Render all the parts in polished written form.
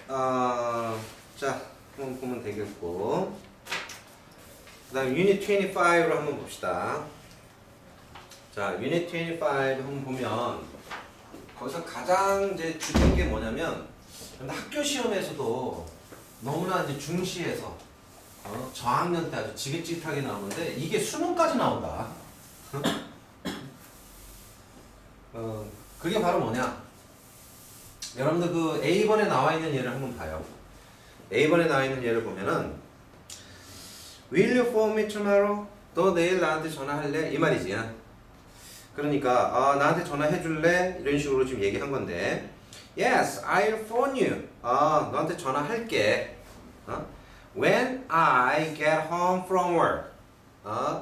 자, 한번 보면 되겠고. 그 다음 유닛 25로 한번 봅시다. 자, 유닛 25 한번 보면 거기서 가장 이제 주된 게 뭐냐면 학교 시험에서도 너무나 이제 중시해서 저학년 때 아주 지긋지긋하게 나오는데 이게 수능까지 나온다. 그게 바로 뭐냐? 여러분들 그 A번에 나와 있는 예를 한번 봐요. A번에 나와 있는 예를 보면은 Will you phone me tomorrow? 너 내일 나한테 전화할래? 이 말이지. 그러니까 나한테 전화해 줄래? 이런 식으로 지금 얘기한 건데 Yes, I'll phone you. 너한테 전화할게. When I get home from work.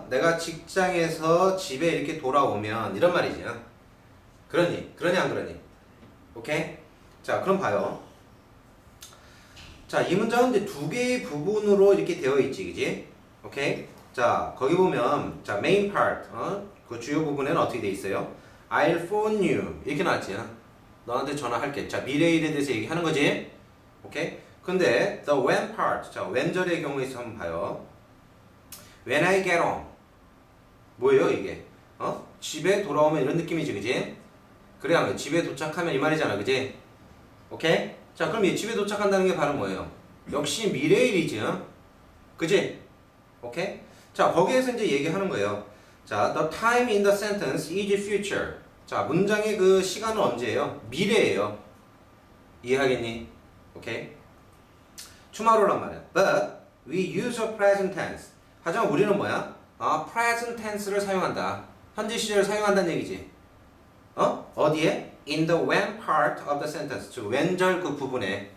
내가 직장에서 집에 이렇게 돌아오면 이런 말이지. 그러니 안 그러니? 오케이? 자, 그럼 봐요. 자, 이 문장은 이제 두 개의 부분으로 이렇게 되어 있지, 그지? 오케이? 자, 거기 보면 자, main part, 그 주요 부분에는 어떻게 돼 있어요? I'll phone you 이렇게 나왔지. 너한테 전화할게. 자, 미래일에 대해서 얘기하는 거지. 오케이? 근데 the when part, 자, when절의 경우에 있어 한번 봐요. When I get home. 뭐예요, 이게? 집에 돌아오면 이런 느낌이지, 그지? 그래, 집에 도착하면 이 말이잖아, 그지? 오케이? 자, 그럼 이 집에 도착한다는 게 바로 뭐예요? 역시 미래일이지, 그지? 오케이? 자, 거기에서 이제 얘기하는 거예요. 자, the time in the sentence is future. 자, 문장의 그 시간은 언제예요? 미래예요. 이해하겠니? 오케이? tomorrow란 말이야. But we use a present tense. 하지만 우리는 뭐야? present tense를 사용한다. 현재 시제를 사용한다는 얘기지. 어디에? In the when part of the sentence. 즉, when절 그 부분에.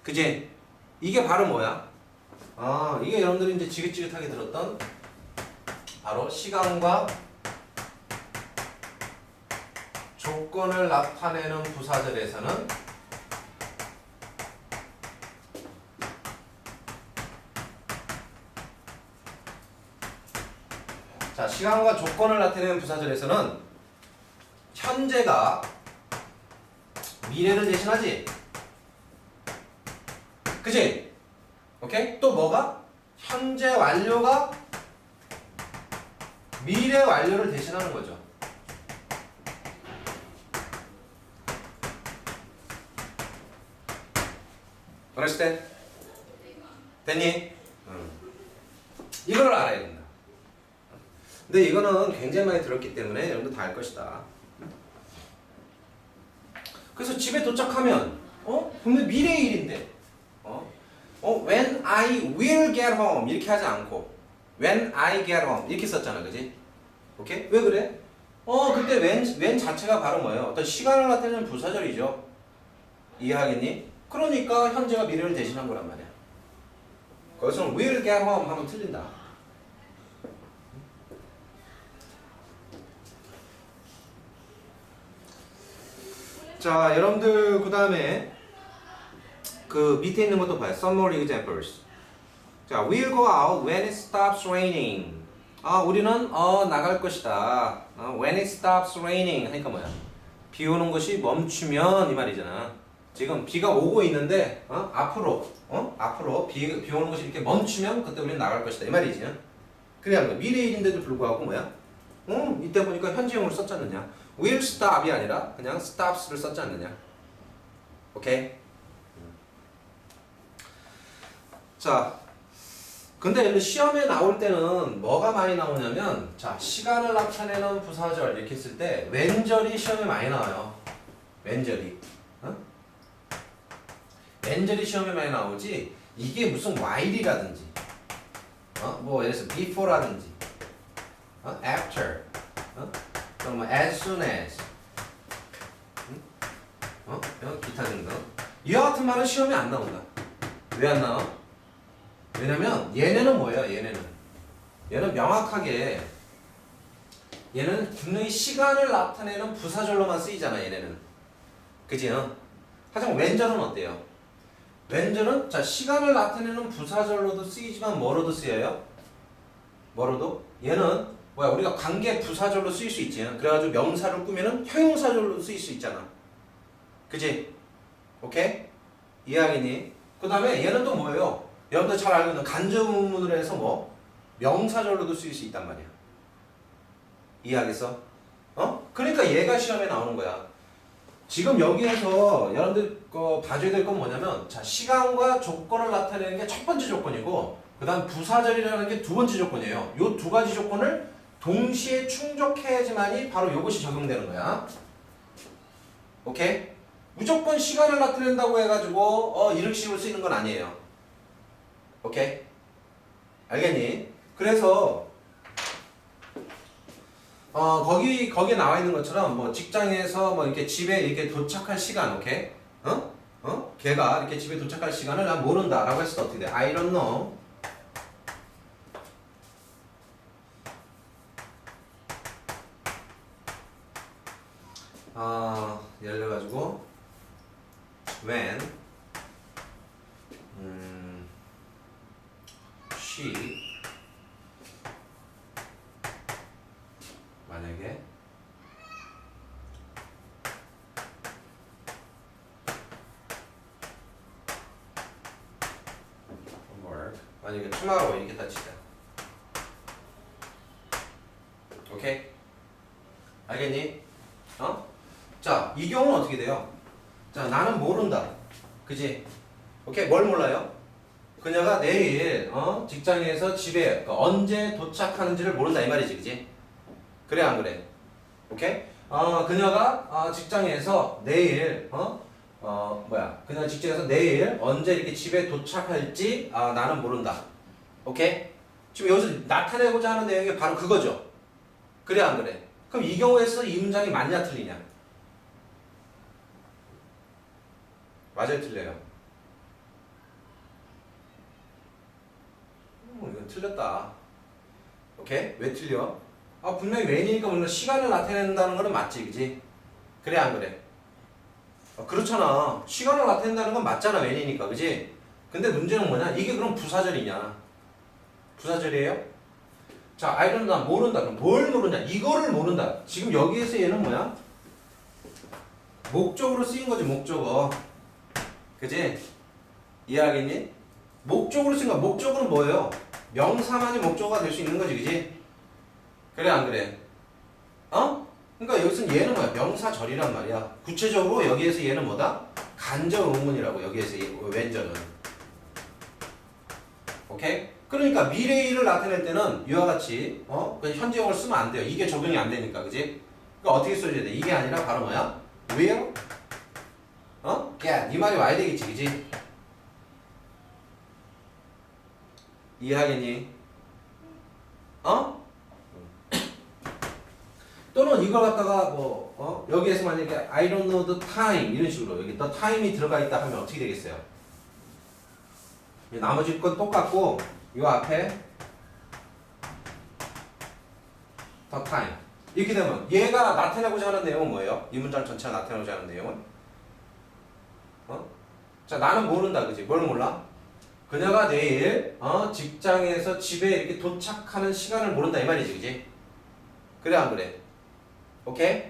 그지? 이게 바로 뭐야? 이게 여러분들이 이제 지긋지긋하게 들었던 바로 시간과 조건을 나타내는 부사절에서는 자, 시간과 조건을 나타내는 부사절에서는 현재가 미래를 대신하지. 그치? 오케이? 또 뭐가? 현재 완료가 미래 완료를 대신하는 거죠. understand? 됐니? 이걸 알아야 된다. 근데 이거는 굉장히 많이 들었기 때문에 여러분도 다 알 것이다. 그래서 집에 도착하면 분명 미래의 일인데 when I will get home 이렇게 하지 않고 when I get home 이렇게 썼잖아, 그지? 오케이? 왜 그래? 그때 when 자체가 바로 뭐예요? 어떤 시간을 나타내는 부사절이죠. 이해하겠니? 그러니까 현재가 미래를 대신한 거란 말이야. 거기서는 will get home 하면 틀린다. 자, 여러분들 그 다음에 그 밑에 있는 것도 봐요. Some more examples. 자, we'll go out when it stops raining. 우리는 나갈 것이다. When it stops raining 하니까 뭐야? 비 오는 것이 멈추면 이 말이잖아. 지금 비가 오고 있는데 앞으로 비 오는 것이 이렇게 멈추면 그때 우리는 나갈 것이다 이 말이지. 그래야 미래일인데도 불구하고 뭐야? 이때 보니까 현재형을 썼지 않느냐? will stop이 아니라 그냥 stops를 썼지 않느냐? 오케이? 자, 근데 시험에 나올 때는 뭐가 많이 나오냐면 자, 시간을 나타내는 부사절 이렇게 했을 때 when절이 시험에 많이 나와요. when절이. when절이 시험에 많이 나오지 이게 무슨 while이라든지 뭐 예를 들어서 before라든지 after 그럼 as soon as 기타 등등 이와 같은 말은 시험에 안 나온다. 왜 안 나와? 왜냐면 얘네는 뭐예요? 얘는 명확하게 얘는 분명히 시간을 나타내는 부사절로만 쓰이잖아. 얘네는 그지? 하지만 when절은 어때요? when절은 자 시간을 나타내는 부사절로도 쓰이지만 뭐로도 쓰여요? 뭐로도? 얘는 뭐야 우리가 관계 부사절로 쓰일 수 있지. 그래가지고 명사를 꾸미는 형용사절로 쓰일 수 있잖아. 그지? 오케이? 이해하겠니? 그 다음에 얘는 또 뭐예요? 여러분들 잘 알고 있는 간접문으로 해서 뭐 명사절로도 쓰일 수 있단 말이야. 이해하겠어? 그러니까 얘가 시험에 나오는 거야. 지금 여기에서 여러분들 봐줘야 될 건 뭐냐면, 자, 시간과 조건을 나타내는 게 첫 번째 조건이고, 그 다음 부사절이라는 게 두 번째 조건이에요. 요 두 가지 조건을 동시에 충족해야지만이 바로 요것이 적용되는 거야. 오케이? 무조건 시간을 나타낸다고 해가지고 이렇게 식으로 쓰이는 건 아니에요. 오케이? 알겠니? 그래서 거기에 나와 있는 것처럼 뭐 직장에서 뭐 이렇게 집에 이렇게 도착할 시간, 오케이? 걔가 이렇게 집에 도착할 시간을 난 모른다라고 했을 때 어떻게 돼? I don't know. 예를 들어가지고 when she 만약에 만약에 tomorrow 이렇게 따치자. 오케이? 알겠니? 자, 이 경우는 어떻게 돼요? 자, 나는 모른다. 그지? 오케이? 뭘 몰라요? 그녀가 내일 직장에서 집에 언제 도착하는지를 모른다 이 말이지. 그지? 그래 안 그래? 오케이? 그녀가 직장에서 내일 그녀가 직장에서 내일 언제 이렇게 집에 도착할지 나는 모른다. 오케이? 지금 여기서 나타내고자 하는 내용이 바로 그거죠. 그래 안 그래? 그럼 이 경우에서 이 문장이 맞냐 틀리냐? 맞아요 틀려요? 이건 틀렸다. 오케이? 왜 틀려? 분명히 when이니까 뭔가 시간을 나타낸다는 거는 맞지, 그지? 그래 안 그래? 그렇잖아. 시간을 나타낸다는 건 맞잖아, when이니까, 그지? 근데 문제는 뭐냐? 이게 그럼 부사절이냐? 부사절이에요? 자, I don't know, 모른다. 그럼 뭘 모르냐? 이거를 모른다. 지금 여기에서 얘는 뭐야? 목적으로 쓰인 거지, 목적어. 그지? 이해하겠니? 목적으로 쓰인 거. 목적어는 뭐예요? 명사만이 목적어가 될 수 있는 거지, 그지? 그래 안 그래? 그러니까 여기서는 얘는 뭐야? 명사절이란 말이야. 구체적으로 여기에서 얘는 뭐다? 간접 의문이라고. 여기에서 when절은. 오케이? 그러니까 미래일을 나타낼 때는 이와 같이 그냥 현재형을 쓰면 안 돼요. 이게 적용이 안 되니까, 그지? 그러니까 어떻게 써줘야 돼? 이게 아니라 바로 뭐야? will? get. 이 말이 와야 되겠지, 그지? 이해하겠니? 또는 이걸 갖다가 여기에서 만약에 I don't know the time 이런 식으로 여기 the time이 들어가 있다 하면 어떻게 되겠어요? 나머지 건 똑같고 이 앞에 the time 이렇게 되면 얘가 나타내고자 하는 내용은 뭐예요? 이 문장 전체가 나타내고자 하는 내용은? 자, 나는 모른다, 그지? 뭘 몰라? 그녀가 내일 직장에서 집에 이렇게 도착하는 시간을 모른다 이 말이지, 그지? 그래 안 그래? 오케이?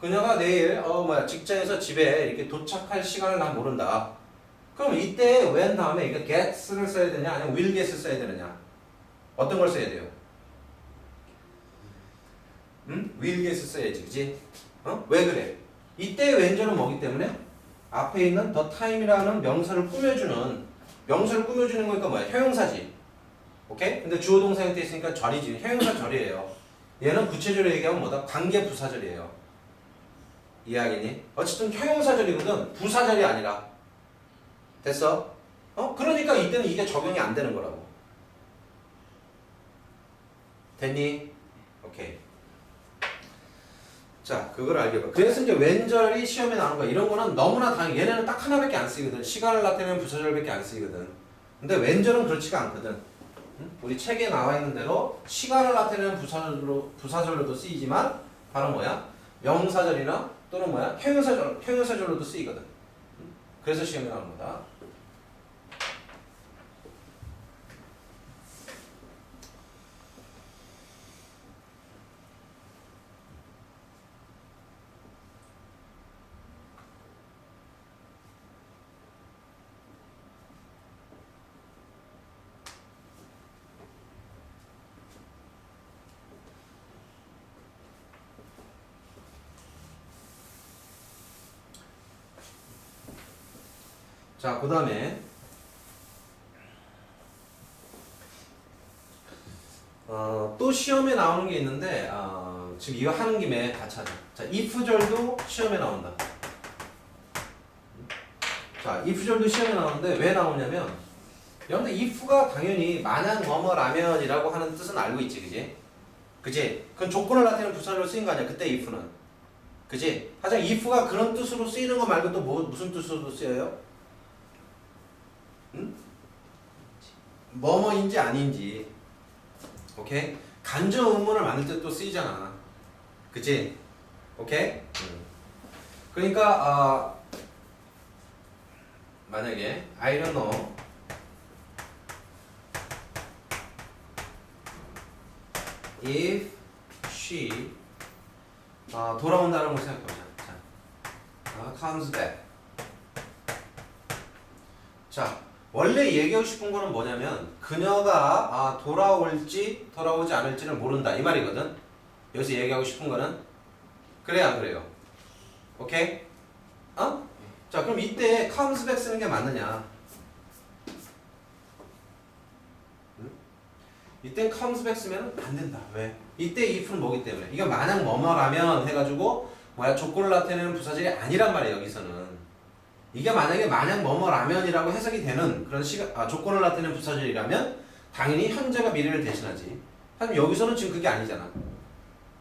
그녀가 내일 직장에서 집에 이렇게 도착할 시간을 난 모른다. 그럼 이때 when 다음에 이거 get를 써야 되냐 아니면 will get을 써야 되느냐? 어떤 걸 써야 돼요? will get을 써야지, 그지? 왜 그래? 이때 when절은 뭐기 때문에 앞에 있는 the time이라는 명사를 꾸며주는 거니까 뭐야? 형용사지. 오케이? 근데 주어 동사 형태 있으니까 절이지. 형용사 절이에요. 얘는 구체적으로 얘기하면 뭐다? 관계 부사절이에요. 이해하겠니? 어쨌든 형용사절이거든. 부사절이 아니라. 됐어? 그러니까 이때는 이게 적용이 안 되는 거라고. 됐니? 오케이. 자, 그걸 알게 봐. 그래서 이제 왼절이 시험에 나오는 거야. 이런 거는 너무나 당연히 얘네는 딱 하나밖에 안 쓰이거든. 시간을 나타내는 부사절밖에 안 쓰이거든. 근데 왼절은 그렇지가 않거든. 우리 책에 나와 있는 대로 시간을 나타내는 부사절로도 쓰이지만 바로 뭐야? 명사절이나 또는 뭐야? 형용사절로도 쓰이거든. 그래서 시험에 나오는 거다. 자, 그 다음에 또 시험에 나오는 게 있는데 지금 이거 하는 김에 같이 하자. 자, if절도 시험에 나온다. 자, if절도 시험에 나오는데 왜 나오냐면 여러분들 if가 당연히 만약 뭐뭐라면이라고 하는 뜻은 알고 있지, 그지? 그지? 그건 조건을 나타내는 부사로 쓰인 거 아니야, 그때 if는. 그지? 하지만 if가 그런 뜻으로 쓰이는 거 말고 또 무슨 뜻으로 쓰여요? 응? 뭐뭐인지 아닌지. 오케이? 간접 의문을 만들 때 또 쓰이잖아. 그치? 오케이? 그러니까 만약에 I don't know if she 돌아온다는 걸 생각해보자. 자, comes back. 자, 원래 얘기하고 싶은 거는 뭐냐면 그녀가 돌아올지 돌아오지 않을지를 모른다 이 말이거든. 여기서 얘기하고 싶은 거는 그래야 안 그래요? 오케이? 자, 그럼 이때 comes back 쓰는 게 맞느냐? 이때 comes back 쓰면 안 된다. 왜? 이때 if는 뭐기 때문에 이게 만약 뭐뭐라면 해가지고 조건을 나타내는 부사절이 아니란 말이에요. 여기서는 이게 만약에 만약 뭐뭐라면이라고 해석이 되는 그런 조건을 나타내는 부사절이라면 당연히 현재가 미래를 대신하지. 하지만 여기서는 지금 그게 아니잖아.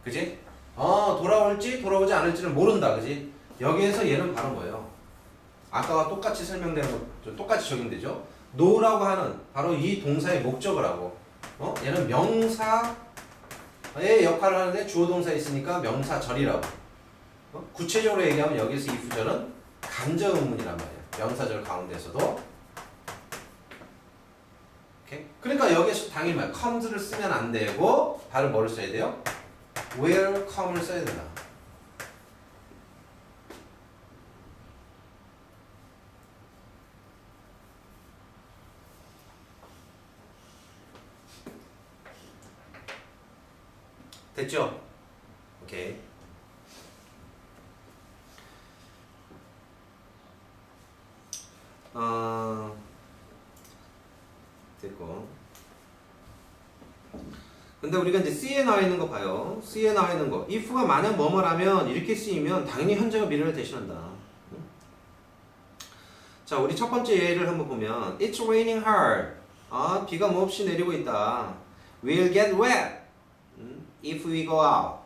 그지? 돌아올지 돌아오지 않을지를 모른다. 그지? 여기에서 얘는 바로 뭐예요? 아까와 똑같이 설명되는 거 똑같이 적용되죠? no라고 하는 바로 이 동사의 목적을 하고 얘는 명사의 역할을 하는데 주어 동사 있으니까 명사절이라고. 구체적으로 얘기하면 여기서 if절은 간접 의문이란 말이에요. 명사절 가운데서도. 오케이? 그러니까 여기서 당연히 말 comes를 쓰면 안 되고 바로 뭐를 써야 돼요? will come을 써야 된다. 됐죠? 오케이. 됐고. 근데 우리가 이제 C에 나와 있는 거 봐요. C에 나와 있는 거. if가 만약 뭐뭐라면 이렇게 쓰이면 당연히 현재가 미래를 대신한다. 자, 우리 첫 번째 예를 한번 보면 It's raining hard. 비가 몹시 내리고 있다. We'll get wet if we go out.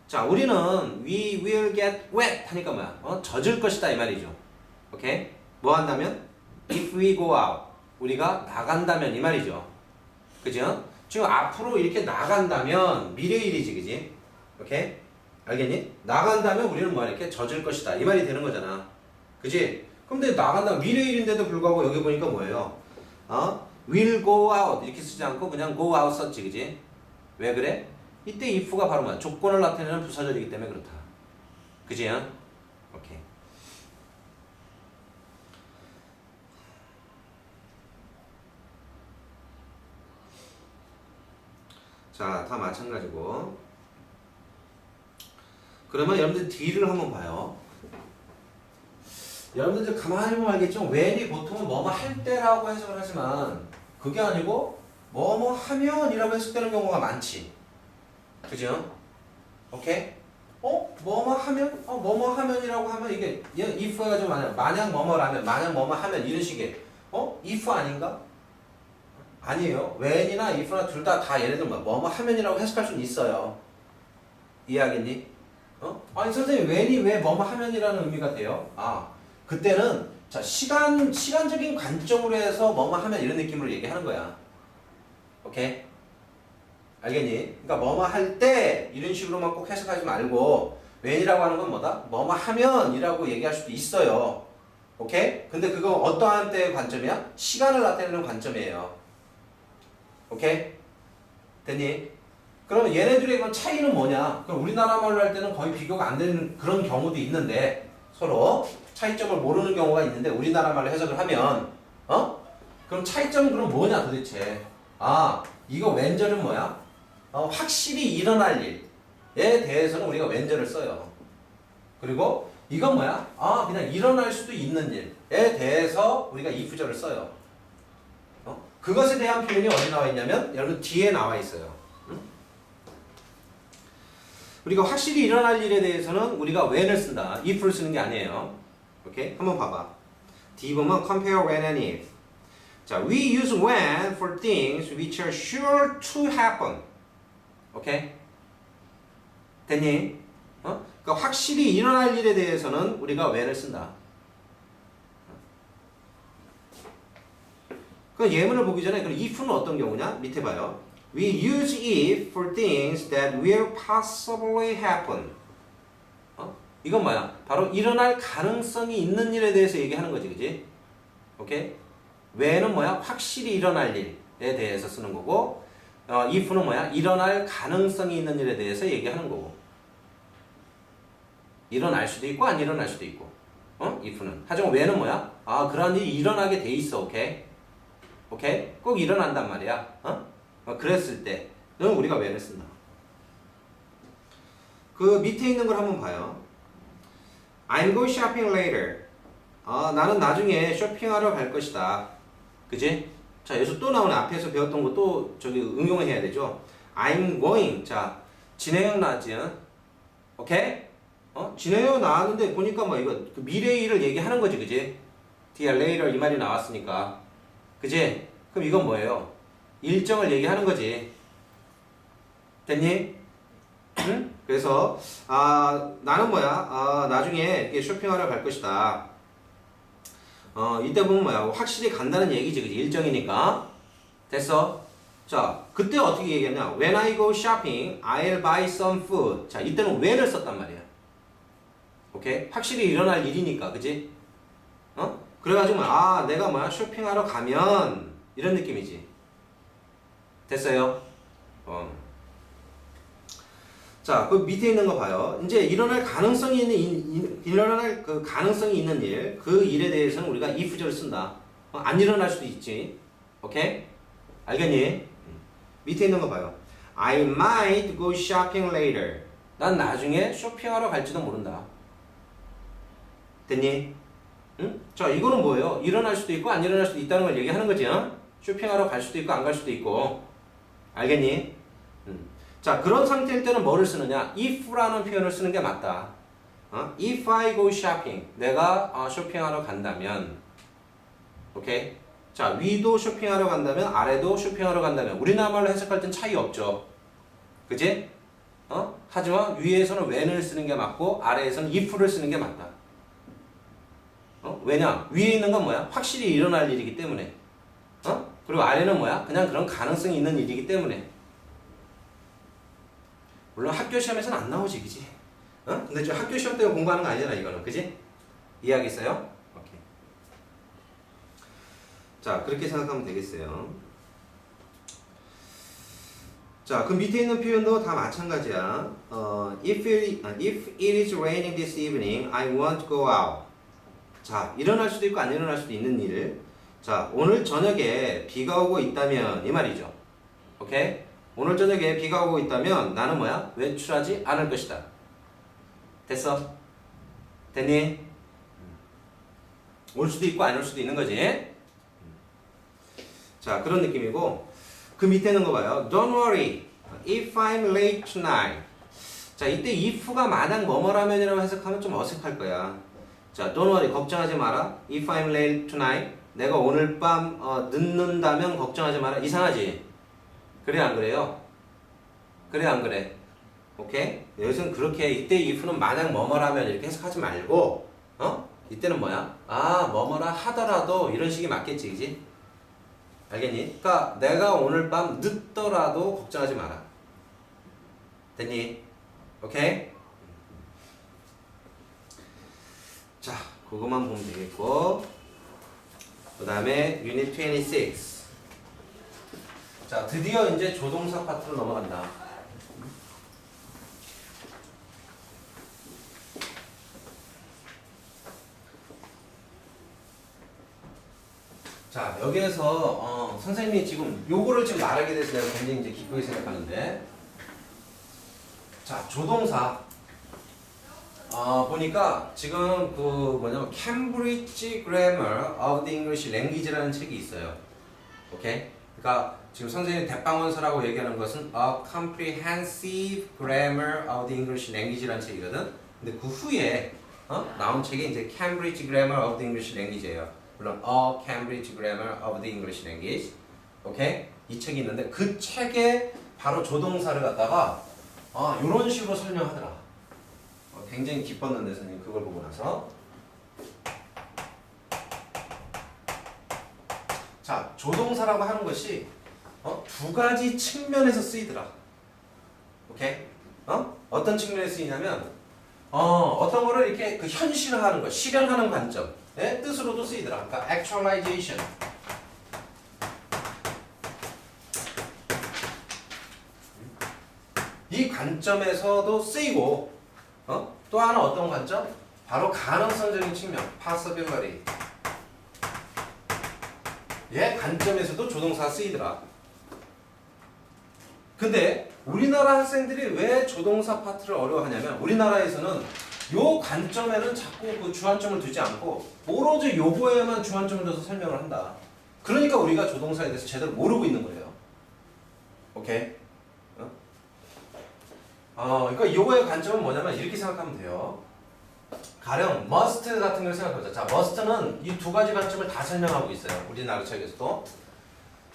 자, 우리는 we will get wet 하니까 뭐야? 젖을 것이다 이 말이죠. 오케이? 뭐 한다면? if we go out. 우리가 나간다면 이 말이죠. 그죠? 지금 앞으로 이렇게 나간다면 미래일이지, 그지? 오케이? 알겠니? 나간다면 우리는 뭐 이렇게 젖을 것이다 이 말이 되는 거잖아. 그지? 근데 나간다 미래일인데도 불구하고 여기 보니까 뭐예요? will go out 이렇게 쓰지 않고 그냥 go out 썼지, 그지? 왜 그래? 이때 if가 바로 뭐야? 조건을 나타내는 부사절이기 때문에 그렇다. 그지? 오케이. 자, 다 마찬가지고. 그러면 여러분들 뒤를 한번 봐요. 여러분들 가만히 보면 알겠죠? when이 보통은 뭐뭐 할 때라고 해석을 하지만 그게 아니고 뭐뭐 하면이라고 해석되는 경우가 많지. 그죠? 오케이? 뭐뭐 하면? 뭐뭐 하면이라고 하면 이게 if가 좀 만약 뭐뭐라면 만약 뭐뭐 하면 이런 식의 if 아닌가? 아니에요. when이나 if나 둘 다 얘네들 뭐뭐 하면이라고 해석할 수는 있어요. 이해하겠니? 아니 선생님 when이 왜 뭐뭐 하면이라는 의미가 돼요? 그때는 자 시간적인 관점으로 해서 뭐뭐 하면 이런 느낌으로 얘기하는 거야. 오케이? 알겠니? 그러니까 뭐뭐 할 때 이런 식으로만 꼭 해석하지 말고 when이라고 하는 건 뭐다? 뭐뭐 하면이라고 얘기할 수도 있어요. 오케이? 근데 그거 어떠한 때의 관점이야? 시간을 나타내는 관점이에요. 오케이? 됐니? 그러면 얘네들의 그럼 차이는 뭐냐? 그럼 우리나라 말로 할 때는 거의 비교가 안 되는 그런 경우도 있는데 서로 차이점을 모르는 경우가 있는데 우리나라 말로 해석을 하면 그럼 차이점은 그럼 뭐냐 도대체? 이거 when절은 뭐야? 확실히 일어날 일에 대해서는 우리가 when절을 써요. 그리고 이건 뭐야? 아, 그냥 일어날 수도 있는 일에 대해서 우리가 if절을 써요. 그것에 대한 표현이 어디 나와 있냐면 여러분 뒤에 나와 있어요. 우리가 확실히 일어날 일에 대해서는 우리가 when을 쓴다. if를 쓰는 게 아니에요. 오케이? 한번 봐봐. D 보면 compare when and if. 자, we use when for things which are sure to happen. 오케이? 됐니? 그러니까 확실히 일어날 일에 대해서는 우리가 when을 쓴다. 그 예문을 보기 전에 그럼 if는 어떤 경우냐? 밑에 봐요. We use if for things that will possibly happen. 이건 뭐야? 바로 일어날 가능성이 있는 일에 대해서 얘기하는 거지, 그지? 오케이? when은 뭐야? 확실히 일어날 일에 대해서 쓰는 거고, if는 뭐야? 일어날 가능성이 있는 일에 대해서 얘기하는 거고. 일어날 수도 있고 안 일어날 수도 있고. if는. 하지만 when은 뭐야? 아, 그러한 일이 일어나게 돼 있어, 오케이? 오케이? 꼭 일어난단 말이야. 그랬을 때는 우리가 when을 쓴다. 그 밑에 있는 걸 한번 봐요. I'm going shopping later. 나는 나중에 쇼핑하러 갈 것이다. 그지? 자, 여기서 또 나오네. 앞에서 배웠던 거 또 저기 응용을 해야 되죠. I'm going. 자, 진행형 나왔지? 오케이? 진행형 나왔는데 보니까 뭐 이거 그 미래의 일을 얘기하는 거지, 그지? dear later 이 말이 나왔으니까. 그지? 그럼 이건 뭐예요? 일정을 얘기하는 거지. 됐니? 응? 그래서 나는 뭐야? 나중에 쇼핑하러 갈 것이다. 이때 보면 뭐야? 확실히 간다는 얘기지, 그지? 일정이니까. 됐어? 자, 그때 어떻게 얘기했냐? When I go shopping, I'll buy some food. 자, 이때는 when을 썼단 말이야. 오케이? 확실히 일어날 일이니까, 그지? 그래가지고 내가 뭐야? 쇼핑하러 가면 이런 느낌이지. 됐어요? 자, 그 밑에 있는 거 봐요. 이제 일어날 가능성이 일어날 그 가능성이 있는 일, 그 일에 대해서는 우리가 if절을 쓴다. 안 일어날 수도 있지. 오케이? 알겠니? 밑에 있는 거 봐요. I might go shopping later. 난 나중에 쇼핑하러 갈지도 모른다. 됐니? 응? 자, 이거는 뭐예요? 일어날 수도 있고 안 일어날 수도 있다는 걸 얘기하는 거지. 쇼핑하러 갈 수도 있고 안 갈 수도 있고. 알겠니? 자, 그런 상태일 때는 뭐를 쓰느냐? if라는 표현을 쓰는 게 맞다. If I go shopping. 내가 쇼핑하러 간다면. 오케이? 자, 위도 쇼핑하러 간다면, 아래도 쇼핑하러 간다면. 우리나라 말로 해석할 땐 차이 없죠. 그지? 하지만 위에서는 when을 쓰는 게 맞고, 아래에서는 if를 쓰는 게 맞다. 왜냐? 위에 있는 건 뭐야? 확실히 일어날 일이기 때문에. 그리고 아래는 뭐야? 그냥 그런 가능성이 있는 일이기 때문에. 물론 학교 시험에서는 안 나오지, 그지? 근데 저 학교 시험 때문에 공부하는 거 아니잖아, 이거는. 그지? 이해하겠어요? 오케이. 자, 그렇게 생각하면 되겠어요. 자, 그 밑에 있는 표현도 다 마찬가지야. If it is raining this evening, I won't go out. 자, 일어날 수도 있고 안 일어날 수도 있는 일. 자, 오늘 저녁에 비가 오고 있다면 이 말이죠. 오케이? 오늘 저녁에 비가 오고 있다면 나는 뭐야? 외출하지 않을 것이다. 됐어? 됐니? 올 수도 있고 안 올 수도 있는 거지. 자, 그런 느낌이고 그 밑에 있는 거 봐요. Don't worry if I'm late tonight. 자, 이때 if가 만약 뭐뭐라면이라고 해석하면 좀 어색할 거야. 자, don't worry, 걱정하지 마라. If I'm late tonight. 내가 오늘 밤 늦는다면 걱정하지 마라. 이상하지? 그래 안 그래요? 그래 안 그래? 오케이? 여기서는 그렇게 이때 if는 만약 뭐뭐라면 이렇게 해석하지 말고 이때는 뭐야? 뭐뭐라 하더라도 이런 식이 맞겠지, 그지? 알겠니? 그러니까 내가 오늘 밤 늦더라도 걱정하지 마라. 됐니? 오케이? 자, 그것만 보면 되겠고 그 다음에 유닛 26. 자, 드디어 이제 조동사 파트로 넘어간다. 자, 여기에서 선생님이 지금 요거를 지금 말하게 돼서 내가 굉장히 이제 기쁘게 생각하는데, 자, 조동사 보니까 지금 그 뭐냐면 Cambridge Grammar of the English Language라는 책이 있어요. 오케이? 그러니까 지금 선생님 대방원서라고 얘기하는 것은 A Comprehensive Grammar of the English Language라는 책이거든. 근데 그 후에 나온 책이 이제 Cambridge Grammar of the English Language예요. 물론 A Cambridge Grammar of the English Language. 오케이? 이 책이 있는데 그 책에 바로 조동사를 갖다가 이런 식으로 설명하더라. 굉장히 기뻤는데 선생님 그걸 보고 나서. 자, 조동사라고 하는 것이 두 가지 측면에서 쓰이더라. 오케이? 어떤 측면에서 쓰이냐면 어떤 거를 이렇게 그 현실화하는 거, 실현하는 관점의 뜻으로도 쓰이더라. 그러니까 actualization. 이 관점에서도 쓰이고 또 하나 어떤 관점? 바로 가능성적인 측면, possibility. 예, 관점에서도 조동사가 쓰이더라. 근데 우리나라 학생들이 왜 조동사 파트를 어려워하냐면 우리나라에서는 요 관점에는 자꾸 그 주안점을 두지 않고 오로지 요거에만 주안점을 둬서 설명을 한다. 그러니까 우리가 조동사에 대해서 제대로 모르고 있는 거예요. 오케이? 그러니까 요거의 관점은 뭐냐면 이렇게 생각하면 돼요. 가령 must 같은 걸 생각해보자. 자, must는 이 두 가지 관점을 다 설명하고 있어요. 우리나라 책에서도.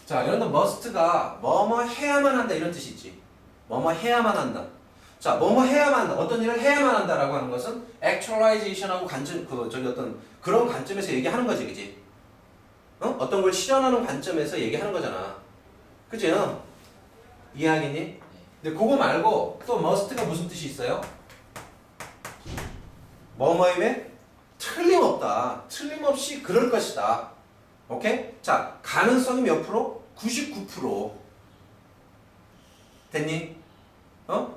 자, 여러분들 must가 뭐뭐 해야만 한다 이런 뜻이 있지. 뭐뭐 해야만 한다. 자, 뭐뭐 해야만 한다. 어떤 일을 해야만 한다라고 하는 것은 actualization하고 관점, 어떤 그런 관점에서 얘기하는 거지, 그지? 어떤 걸 실현하는 관점에서 얘기하는 거잖아. 그지? 이해하겠니? 근데 그거 말고 또 must가 무슨 뜻이 있어요? 뭐뭐임에 틀림없다. 틀림없이 그럴 것이다. 오케이? 자, 가능성이 몇 프로? 99%. 됐니?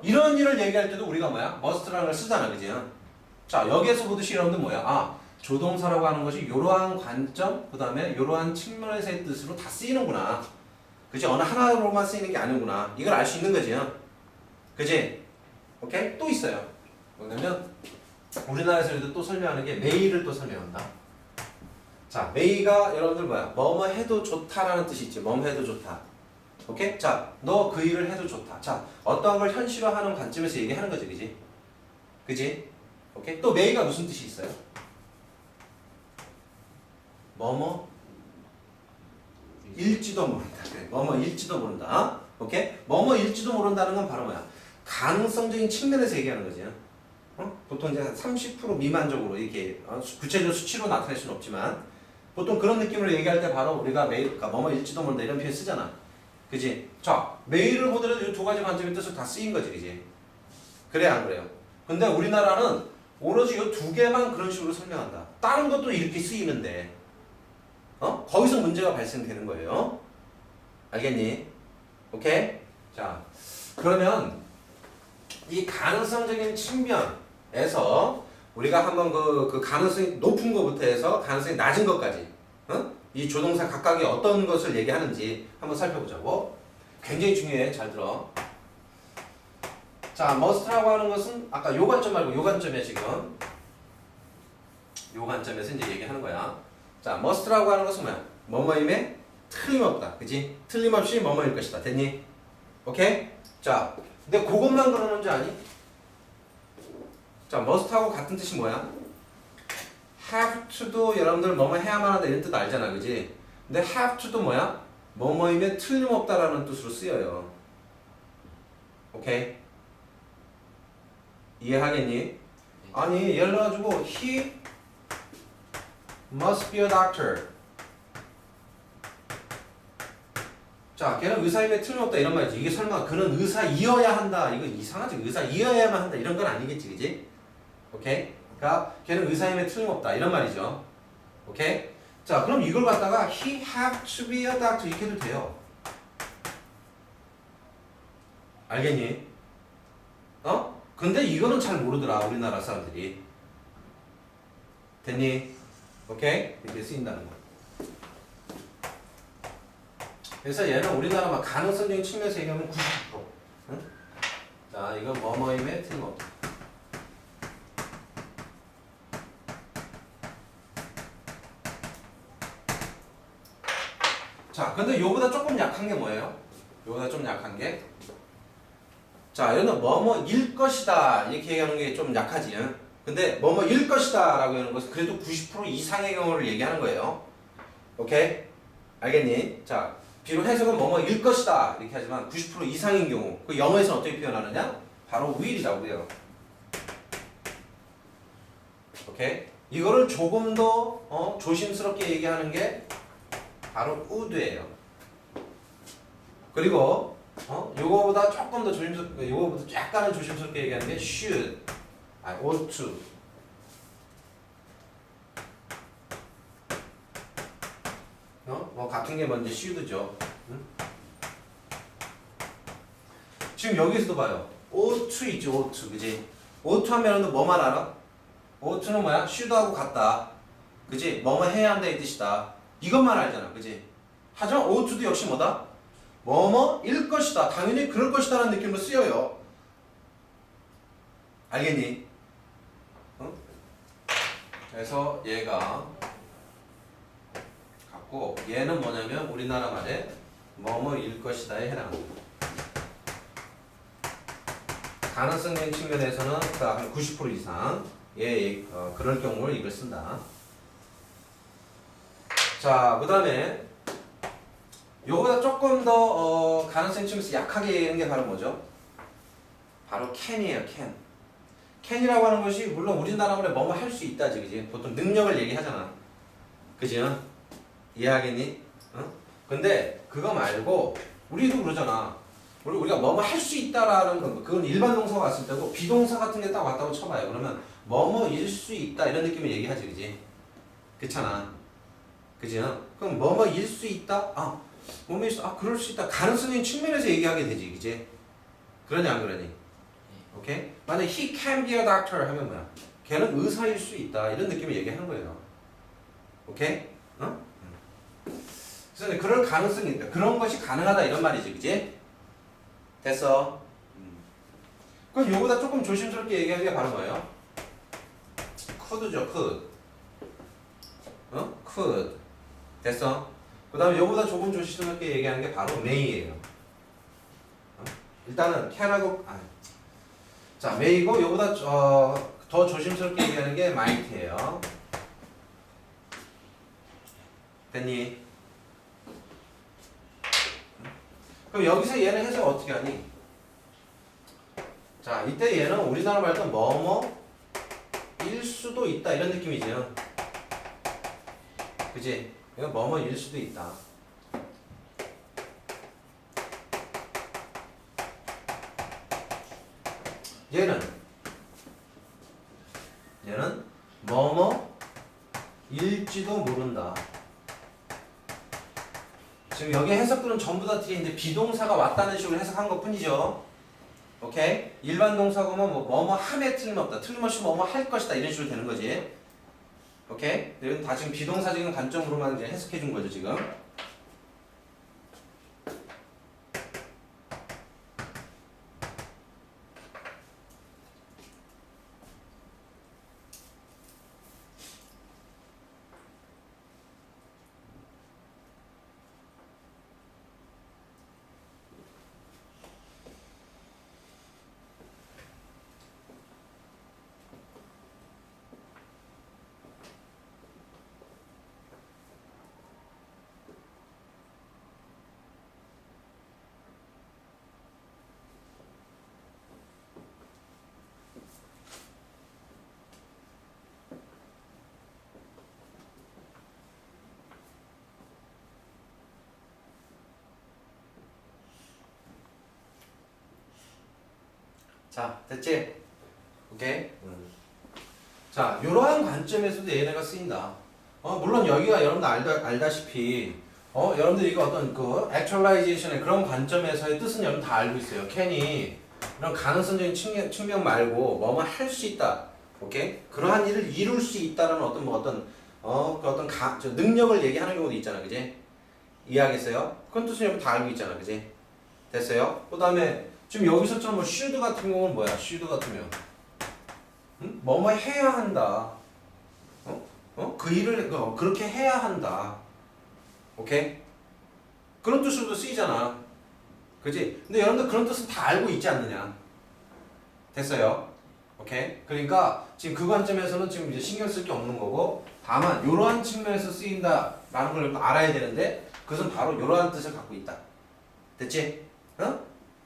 이런 일을 얘기할 때도 우리가 뭐야? must라는 걸 쓰잖아, 그지? 자, 여기에서 보듯이 여러분들 뭐야? 조동사라고 하는 것이 이러한 관점, 그 다음에 이러한 측면에서의 뜻으로 다 쓰이는구나. 그지? 어느 하나로만 쓰이는 게 아니구나. 이걸 알 수 있는 거지. 그지? 오케이? 또 있어요. 뭐냐면 우리나라에서 또 설명하는 게 may를 또 설명한다. 자, may가 여러분들 뭐야? 뭐뭐 해도 좋다라는 뜻이 있지. 뭐뭐 해도 좋다. 오케이? 자, 너 그 일을 해도 좋다. 자, 어떠한 걸 현실화하는 관점에서 얘기하는 거지, 그지? 그지? 오케이? 또 may가 무슨 뜻이 있어요? 뭐뭐 일지도 모른다. 그래. 뭐뭐 일지도 모른다. 오케이? 뭐뭐 일지도 모른다는 건 바로 뭐야? 가능성적인 측면에서 얘기하는 거지. 보통 이제 한 30% 미만적으로 이렇게 구체적 수치로 나타낼 수는 없지만 보통 그런 느낌으로 얘기할 때 바로 우리가 그러니까 뭐뭐 일지도 모른다 이런 표현 쓰잖아. 그지? 자, 메일을 보더라도 이 두 가지 관점의 뜻을 다 쓰인 거지, 그지? 그래, 안 그래요? 근데 우리나라는 오로지 이 두 개만 그런 식으로 설명한다. 다른 것도 이렇게 쓰이는데, 거기서 문제가 발생되는 거예요. 알겠니? 오케이? 자, 그러면 이 가능성적인 측면에서 우리가 한번 그 가능성이 높은 것부터 해서 가능성이 낮은 것까지, 이 조동사 각각이 어떤 것을 얘기하는지 한번 살펴보자고. 굉장히 중요해. 잘 들어. 자, must라고 하는 것은 아까 요 관점 말고 요 관점이야 지금. 요 관점에서 이제 얘기하는 거야. 자, must라고 하는 것은 뭐야? 뭐뭐임에 틀림없다. 그지? 틀림없이 뭐뭐일 것이다. 됐니? 오케이? 자, 근데 그것만 그러는 줄 아니? 자, must하고 같은 뜻이 뭐야? have to도 여러분들 뭐뭐 해야만 한다 이런 뜻 알잖아, 그지? 근데 have to도 뭐야? 뭐뭐임에 틀림없다라는 뜻으로 쓰여요. 오케이? 이해하겠니? 아니, 예를 들어가지고 he must be a doctor. 자, 걔는 의사임에 틀림없다 이런 말이지. 이게 설마 그는 의사이어야 한다. 이거 이상하지. 의사이어야만 한다. 이런 건 아니겠지, 그지? 오케이? 그러니까 걔는 의사임에 틀림없다. 이런 말이죠. 오케이? 자, 그럼 이걸 갖다가 he have to be a doctor 이렇게 해도 돼요. 알겠니? 근데 이거는 잘 모르더라. 우리나라 사람들이. 됐니? 오케이? 이렇게 쓰인다는 거. 그래서 얘는 우리나라 막 가능성적인 측면에서 얘기하면 90%. 응? 자, 이건 뭐뭐임에 틀림없다. 자, 근데 요보다 조금 약한 게 뭐예요? 요보다 좀 약한 게 자, 얘는 뭐뭐일 것이다 이렇게 얘기하는 게 좀 약하지. 응? 근데 뭐뭐일 것이다 라고 하는 것은 그래도 90% 이상의 경우를 얘기하는 거예요. 오케이? 알겠니? 자, 비록 해석은 뭐뭐일 것이다 이렇게 하지만 90% 이상인 경우 그 영어에서는 어떻게 표현하느냐? 바로 will이라고 해요. 오케이? 이거를 조금 더 조심스럽게 얘기하는 게 바로 would예요. 그리고 요거보다 조금 더 조심스럽게, 요거보다 약간은 조심스럽게 얘기하는 게 should, ought to. 뭐 같은 게 먼저 should죠. 응? 지금 여기서도 봐요. ought to 있죠, ought to, 그지? ought to 하면은 뭐만 알아? ought to는 뭐야? should하고 같다. 그지? 뭐뭐 해야 한다 이 뜻이다. 이것만 알잖아, 그지? 하지만 ought to도 역시 뭐다? 뭐뭐일 것이다. 당연히 그럴 것이다 라는 느낌으로 쓰여요. 알겠니? 그래서 얘가 같고 얘는 뭐냐면 우리나라 말에 뭐뭐일 것이다에 해당합니다. 가능성적인 측면에서는 한 90% 이상 그럴 경우를 이걸 쓴다. 자, 그 다음에 요거보다 조금 더 가능성 측면에서 약하게 얘기하는 게 바로 뭐죠? 바로 can이에요, can. can이라고 하는 것이 물론 우리나라 말에 뭐뭐 할 수 있다지, 그지? 보통 능력을 얘기하잖아. 그지? 이해하겠니? 근데 그거 말고 우리도 그러잖아. 우리가 뭐뭐 할 수 있다라는 건 그건 일반 동사가 왔을 때고 비동사 같은 게 딱 왔다고 쳐봐요. 그러면 뭐뭐일 수 있다 이런 느낌을 얘기하지, 그지? 그렇잖아. 그지? 그럼 뭐뭐일 수 있다? 뭐뭐일 수, 그럴 수 있다. 가능성적인 측면에서 얘기하게 되지, 그지? 그러니 안 그러니? 오케이? 만약 he can be a doctor 하면 뭐야? 걔는 의사일 수 있다 이런 느낌을 얘기하는 거예요. 오케이? 그래서 그럴 가능성이 있다. 그런 것이 가능하다 이런 말이지, 그지? 됐어. 그럼 요거보다 조금 조심스럽게 얘기하는 게 바로 뭐예요? could죠, could. could. 됐어. 그 다음에 요거보다 조금 조심스럽게 얘기하는 게 바로 may예요. 일단은 can하고 자, may고 요거보다 더 조심스럽게 얘기하는 게 might예요. 됐니? 그럼 여기서 얘는 해석 어떻게 하니? 자, 이때 얘는 우리나라 말도 뭐뭐일 수도 있다 이런 느낌이죠. 그지? 이건 뭐뭐일 수도 있다. 얘는 뭐뭐일지도 모른다. 지금 여기 해석들은 전부 다 틀린데 비동사가 왔다는 식으로 해석한 것 뿐이죠. 오케이? 일반 동사가 뭐뭐 함에 틀림없다. 틀림없이 뭐뭐 할 것이다. 이런 식으로 되는 거지. 오케이? 이건 다 지금 비동사적인 관점으로만 이제 해석해 준 거죠, 지금. 자, 됐지? 오케이? 자, 이러한 관점에서도 얘네가 쓰인다. 물론 여기가 여러분들 알다시피, 여러분들 이거 어떤 그 actualization의 그런 관점에서의 뜻은 여러분 다 알고 있어요. can이 이런 가능성적인 측면 말고 뭐뭐 할 수 있다. 오케이? 그러한 일을 이룰 수 있다라는 저 능력을 얘기하는 경우도 있잖아, 그지? 이해하겠어요? 그런 뜻은 여러분 다 알고 있잖아, 그지? 됐어요? 그 다음에 지금 여기서처럼 뭐 should 같은 경우는 뭐야? should 같으면 뭐뭐 해야 한다. 그 일을 그렇게 해야 한다. 오케이? 그런 뜻으로도 쓰이잖아. 그지? 근데 여러분들 그런 뜻은 다 알고 있지 않느냐. 됐어요? 오케이? 그러니까 지금 그 관점에서는 지금 이제 신경 쓸 게 없는 거고, 다만 이러한 측면에서 쓰인다라는 걸 알아야 되는데 그것은 바로 이러한 뜻을 갖고 있다. 됐지? 어?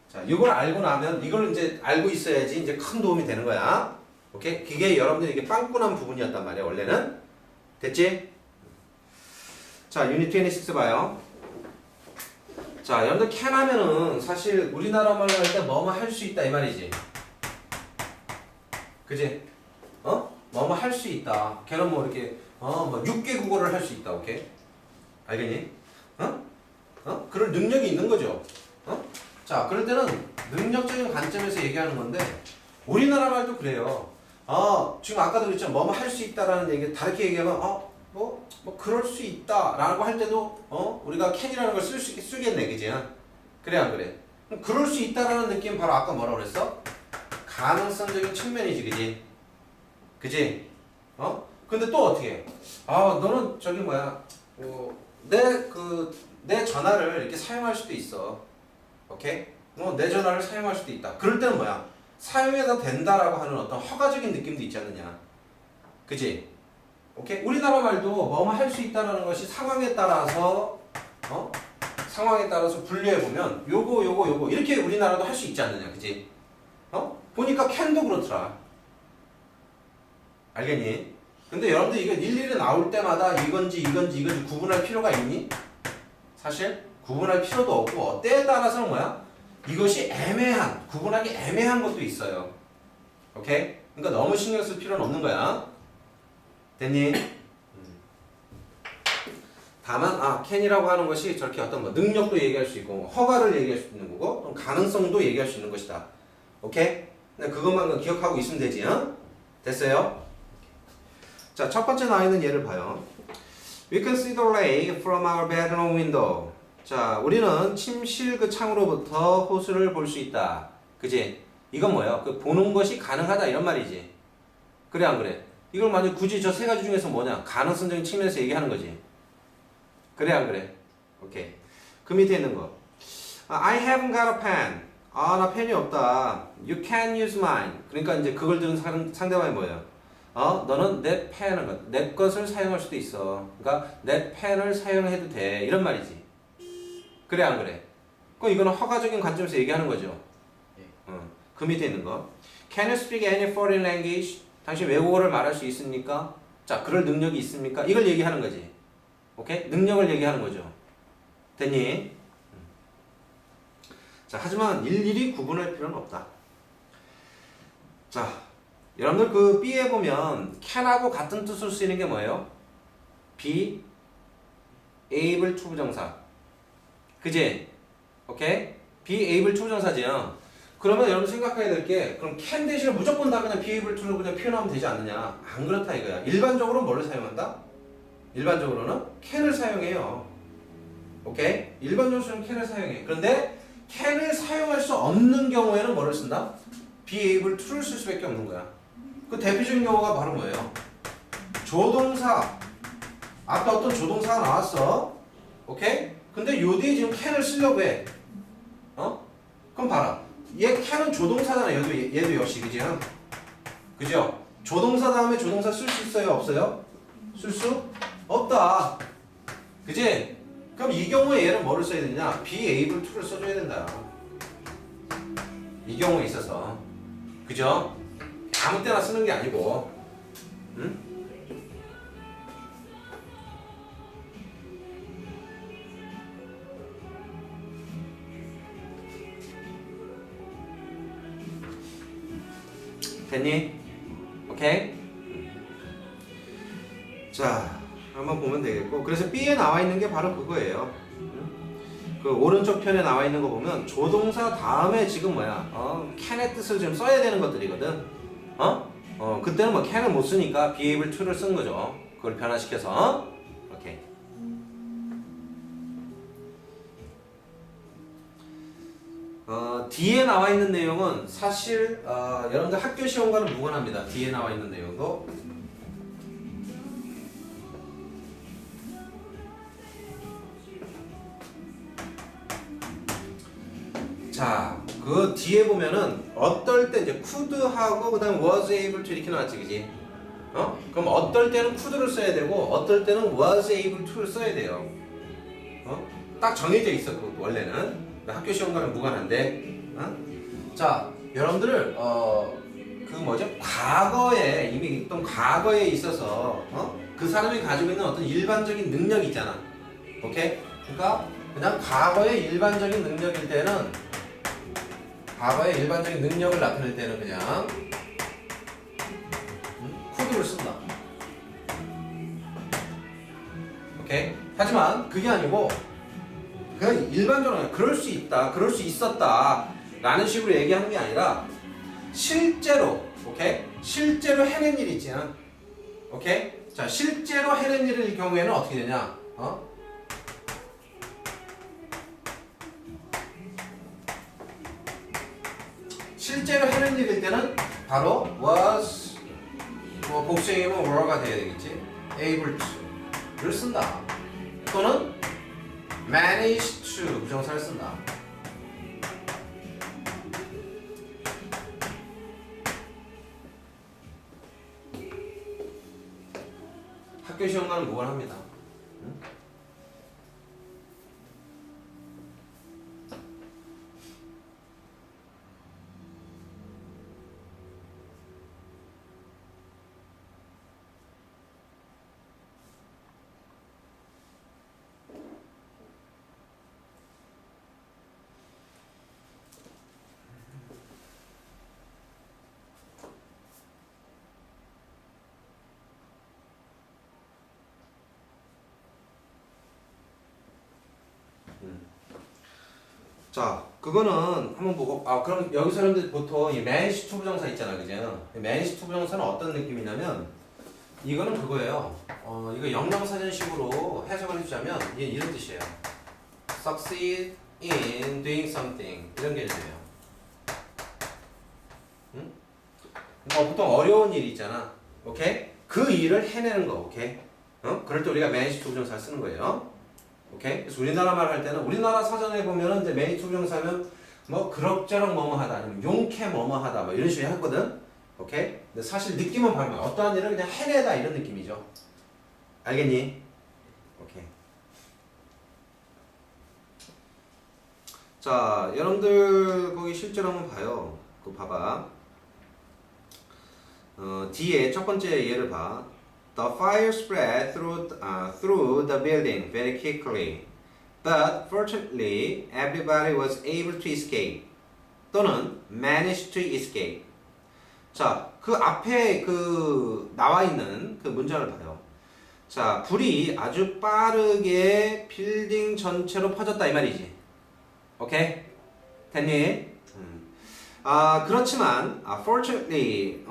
자, 이걸 알고 나면 이걸 이제 알고 있어야지 이제 큰 도움이 되는 거야. 오케이? 그게 여러분들 이게 빵꾸난 부분이었단 말이야, 원래는. 됐지? 자, 유닛 26 봐요. 자, 여러분들 can 하면은 사실 우리나라 말로 할 때 뭐뭐 할 수 있다 이 말이지. 그지? 뭐뭐 할 수 있다. 걔는 뭐 이렇게 뭐 6개 국어를 할 수 있다. 오케이? 알겠니? 그럴 능력이 있는 거죠. 자, 그럴 때는 능력적인 관점에서 얘기하는 건데 우리나라 말도 그래요. 지금 아까도 그랬죠. 뭐뭐 할 수 있다라는 얘기 다르게 얘기하면 뭐 그럴 수 있다라고 할 때도 우리가 can이라는 걸 쓰겠네, 그지? 그래 안 그래? 그럴 수 있다라는 느낌 바로 아까 뭐라고 그랬어? 가능성적인 측면이지, 그지? 그지? 근데 또 어떻게 해? 너는 저기 뭐야? 내 전화를 이렇게 사용할 수도 있어. 오케이? 내 전화를 사용할 수도 있다. 그럴 때는 뭐야? 사용해도 된다라고 하는 어떤 허가적인 느낌도 있지 않느냐? 그지? 오케이? 우리나라 말도 뭐뭐 할 수 있다라는 것이 상황에 따라서 상황에 따라서 분류해 보면 요거 이렇게 우리나라도 할 수 있지 않느냐? 그지? 보니까 can도 그렇더라. 알겠니? 근데 여러분들 이거 일일이 나올 때마다 이건지 구분할 필요가 있니? 사실 구분할 필요도 없고 때에 따라서는 뭐야? 이것이 구분하기 애매한 것도 있어요. 오케이? 그러니까 너무 신경 쓸 필요는 없는 거야. 됐니? 다만 can이라고 하는 것이 저렇게 어떤 뭐 능력도 얘기할 수 있고 허가를 얘기할 수 있는 거고 가능성도 얘기할 수 있는 것이다. 오케이? 그것만 기억하고 있으면 되지. 됐어요? 자, 첫 번째 나와 있는 예를 봐요. We can see the lake from our bedroom window. 자, 우리는 침실 그 창으로부터 호수를 볼 수 있다. 그지? 이건 뭐예요? 보는 것이 가능하다 이런 말이지. 그래 안 그래? 이걸 만약 굳이 저 세 가지 중에서 뭐냐? 가능성적인 측면에서 얘기하는 거지. 그래 안 그래? 오케이. 그 밑에 있는 거. I haven't got a pen. 나 펜이 없다. You can use mine. 그러니까 이제 그걸 들은 상대방이 뭐예요? 너는 내 것을 사용할 수도 있어. 그러니까 내 펜을 사용해도 돼. 이런 말이지. 그래 안 그래? 그럼 이거는 허가적인 관점에서 얘기하는 거죠. 그 밑에 있는 거. Can you speak any foreign language? 당신 외국어를 말할 수 있습니까? 자, 그럴 능력이 있습니까? 이걸 얘기하는 거지. 오케이? 능력을 얘기하는 거죠. 됐니? 자, 하지만 일일이 구분할 필요는 없다. 자, 여러분들 그 B에 보면 can하고 같은 뜻으로 쓰이는 게 뭐예요? be able to 부정사. 그지? 오케이? be able to 부정사지요. 그러면 여러분 생각해야 될 게 그럼 can 대신에 무조건 다 그냥 be able to를 그냥 표현하면 되지 않느냐? 안 그렇다 이거야. 일반적으로 뭐를 사용한다? 일반적으로는 can을 사용해요. 오케이? 일반적으로는 can을 사용해. 그런데 can을 사용할 수 없는 경우에는 뭐를 쓴다? be able to를 쓸 수밖에 없는 거야. 그 대표적인 경우가 바로 뭐예요? 조동사. 아까 어떤 조동사가 나왔어. 오케이? 근데 요 뒤에 지금 can을 쓰려고 해. 그럼 봐라. 얘 can은 조동사잖아. 얘도 역시 그지? 그죠? 조동사 다음에 조동사 쓸 수 있어요? 없어요? 쓸 수 없다. 그지? 그럼 이 경우에 얘는 뭐를 써야 되냐? be able to를 써줘야 된다. 이 경우에 있어서. 그죠? 아무 때나 쓰는 게 아니고. 응? 됐니? 오케이? 자, 한번 보면 되겠고. 그래서 B에 나와 있는 게 바로 그거예요. 그 오른쪽 편에 나와 있는 거 보면 조동사 다음에 지금 뭐야? can의 뜻을 좀 써야 되는 것들이거든. 그때는 뭐 can을 못 쓰니까 be able to를 쓴 거죠. 그걸 변화시켜서. 오케이. D에 나와 있는 내용은 사실 여러분들 학교 시험과는 무관합니다. D에 나와 있는 내용도. 자, 그 뒤에 보면은 어떨 때 이제 could하고 그다음 was able to 이렇게 나왔지, 그지? 그럼 어떨 때는 could를 써야 되고 어떨 때는 was able to를 써야 돼요. 딱 정해져 있어, 그 원래는. 학교 시험과는 무관한데. 자, 여러분들 그 뭐죠? 과거에 이미 있던 과거에 있어서 그 사람이 가지고 있는 어떤 일반적인 능력이 있잖아. 오케이? 그러니까 그냥 과거의 일반적인 능력일 때는 과거의 일반적인 능력을 나타낼 때는 그냥 could를 쓴다. 오케이? 하지만 그게 아니고 그냥 일반적으로 그럴 수 있다, 그럴 수 있었다 라는 식으로 얘기하는 게 아니라 실제로, 오케이? 실제로 해낸 일이 있잖아. 오케이? 자, 실제로 해낸 일일 경우에는 어떻게 되냐? 실제로 해낸 일일 때는 바로 was, 뭐 복수형이면 were가 돼야 되겠지? able to를 쓴다. 또는 managed to 부정사를 쓴다. 학교 시험과는 무관합니다. 자, 그거는 한번 보고, 그럼 여기 사람들 보통 이 managed to 부정사 있잖아, 그죠? managed to 부정사는 어떤 느낌이냐면, 이거는 그거예요. 이거 영영사전식으로 해석을 해주자면, 이게 이런 뜻이에요. succeed in doing something. 이런 개념이에요. 응? 보통 어려운 일이 있잖아. 오케이? 그 일을 해내는 거, 오케이? 그럴 때 우리가 managed to 부정사를 쓰는 거예요. 오케이? 그래서 우리나라 말 할 때는 우리나라 사전에 보면은 이제 managed to 부정사면 뭐 그럭저럭 뭐뭐하다 아니면 용케 뭐뭐하다 뭐 이런 식으로 했거든. 오케이? 근데 사실 느낌은 바로 어떠한 일을 그냥 해내다 이런 느낌이죠. 알겠니? 오케이. 자, 여러분들 거기 실제로 한번 봐요. 그거 봐봐. 뒤에 첫 번째 예를 봐. The fire spread through the building very quickly, but fortunately everybody was able to escape. 또는 managed to escape. 자, 그 앞에 그 나와 있는 그 문장을 봐요. 자, 불이 아주 빠르게 빌딩 전체로 퍼졌다 이 말이지. 오케이? 됐니? 그렇지만 fortunately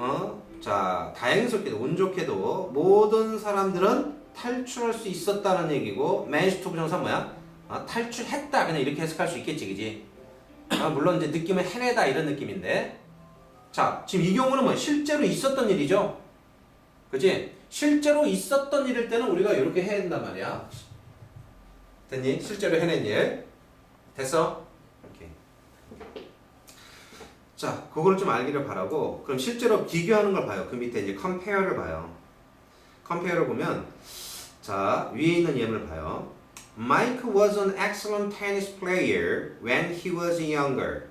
자, 다행스럽게도 운 좋게도 모든 사람들은 탈출할 수 있었다는 얘기고 managed to 부정사 뭐야? 탈출했다 그냥 이렇게 해석할 수 있겠지, 그지? 물론 이제 느낌은 해내다 이런 느낌인데, 자, 지금 이 경우는 뭐 실제로 있었던 일이죠, 그지? 실제로 있었던 일일 때는 우리가 이렇게 해야 된단 말이야. 됐니? 실제로 해낸 일 됐어? 오케이. 자, 그거를 좀 알기를 바라고, 그럼 실제로 비교하는 걸 봐요. 그 밑에 이제 compare를 봐요. compare를 보면, 자, 위에 있는 예문을 봐요. Mike was an excellent tennis player when he was younger.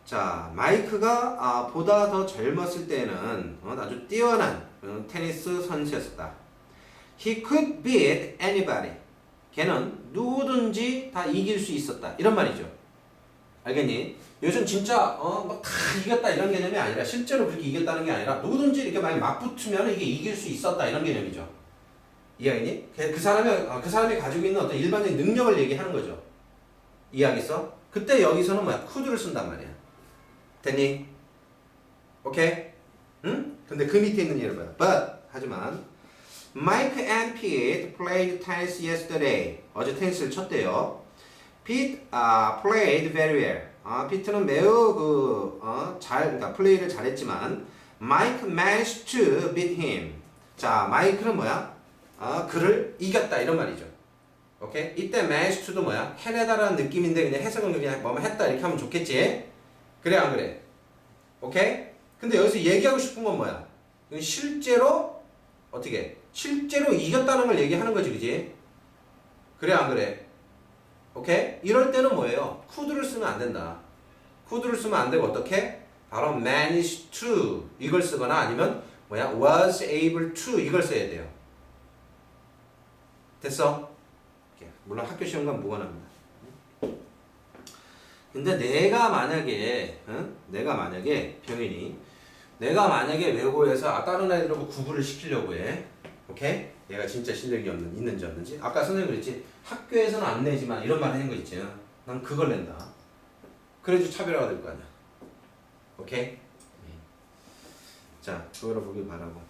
자, 마이크가 보다 더 젊었을 때는 아주 뛰어난 테니스 선수였다. He could beat anybody. 걔는 누구든지 다 이길 수 있었다. 이런 말이죠. 알겠니? 요즘 진짜 뭐 다 이겼다 이런 개념이 아니라, 실제로 그렇게 이겼다는 게 아니라 누구든지 이렇게 많이 맞붙으면 이게 이길 수 있었다 이런 개념이죠. 이해하겠니? 그 사람이 가지고 있는 어떤 일반적인 능력을 얘기하는 거죠. 이해하겠어? 그때 여기서는 뭐야? could를 쓴단 말이야. 됐니? 오케이? 응? 근데 그 밑에 있는 예를 봐요. But 하지만 Mike and Pete played tennis yesterday. 어제 테니스를 쳤대요. Pete played very well. 피트는 매우 그러니까 플레이를 잘했지만 Mike managed to beat him. 자, 마이크는 뭐야? 그를 이겼다 이런 말이죠. 오케이? 이때 manage to도 뭐야? 해내다라는 느낌인데 그냥 해석은 그냥 뭐뭐 했다 이렇게 하면 좋겠지? 그래 안 그래? 오케이? 근데 여기서 얘기하고 싶은 건 뭐야? 이건 실제로 어떻게? 실제로 이겼다는 걸 얘기하는 거지, 그지? 그래 안 그래? 오케이? 이럴 때는 뭐예요? could를 쓰면 안 된다. could를 쓰면 안 되고 어떻게? 바로 managed to 이걸 쓰거나 아니면 뭐야? was able to 이걸 써야 돼요. 됐어? 물론 학교 시험과 무관합니다. 근데 내가 만약에 병인이 내가 만약에 외고에서 다른 애들하고 구분을 시키려고 해. 오케이? 얘가 진짜 실력이 있는지 없는지. 아까 선생님 그랬지. 학교에서는 안 내지만 이런 말 하는 거 있지. 난 그걸 낸다. 그래도 차별화가 될 거 아니야. 오케이? 자, 그거를 보길 바라고.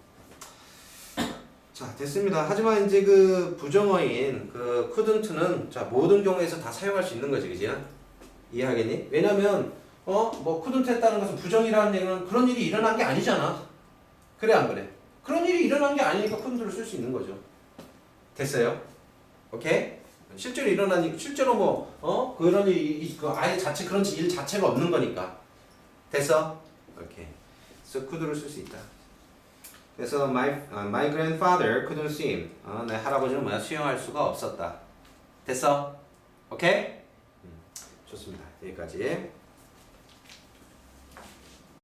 자, 됐습니다. 하지만 이제 그 부정어인 그 couldn't는 자, 모든 경우에서 다 사용할 수 있는 거지, 그지? 이해하겠니? 왜냐면 뭐 couldn't 했다는 것은 부정이라는 얘기는 그런 일이 일어난 게 아니잖아. 그래 안 그래? 그런 일이 일어난 게 아니니까 couldn't를 쓸 수 있는 거죠. 됐어요? 오케이? 실제로 뭐 그런 일이 그 아예 그런 일 자체가 없는 거니까. 됐어? 오케이. 그래서 could를 쓸 수 있다. 그래서 my grandfather couldn't swim. 내 할아버지는 뭐야? 수영할 수가 없었다. 됐어? 오케이? 좋습니다. 여기까지.